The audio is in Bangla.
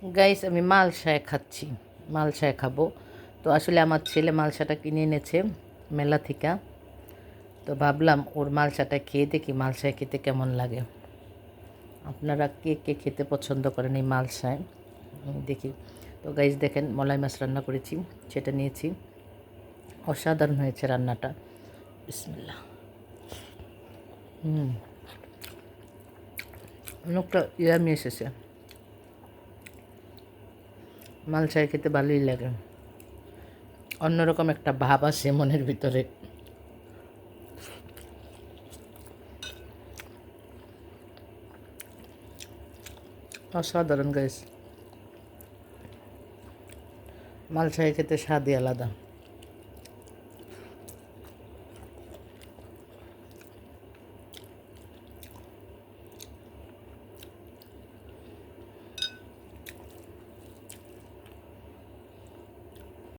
গাইস আমি মালসায় খাচ্ছি, মালসায় খাবো। তো আসলে আমার ছেলে মালসাটা কিনে এনেছে মেলা থেকে। তো ভাবলাম ওর মালসাটা খেয়ে দেখি মালসায় খেতে কেমন লাগে। আপনারা কে কে খেতে পছন্দ করেন এই মালসায় দেখি। তো গাইস দেখেন মলাই মাছ রান্না করেছি, সেটা নিয়েছি। অসাধারণ হয়েছে রান্নাটা। বিসমিল্লাহ। অনেকটা ইয়ামি এসেছে। মালসায় খেতে ভালোই লাগে, অন্যরকম একটা ভাব আসে মনের ভিতরে। অসাধারণ গাইস, মালসায় খেতে স্বাদই আলাদা।